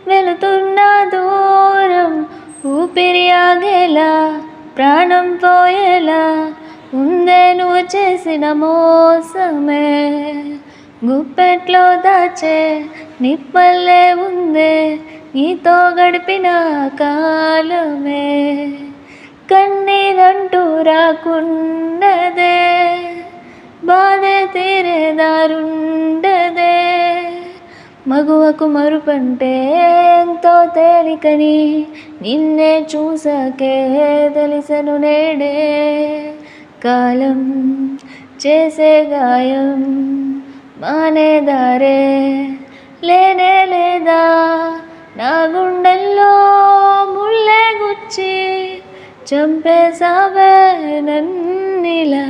వెళుతున్నా దూరం ఊపిరి ఆగేలా ప్రాణం పోయేలా ఉందే నువ్వు చేసిన మోసమే గుప్పెట్లో దాచే నిప్పల్లే ఉందే నీతో గడిపిన కాలమే కన్నీరంటూ రాకున్నదే బాధే తీరేదారుండదే మగువకు మరుపంటే ఎంతో తేలికని నిన్నే చూసాకే తెలిసెను నేడే కాలం చేసే గాయం మానేదారే లేనే లేదా నా గుండెల్లో ముళ్ళే గుచ్చి చంపేసావే నన్నిలా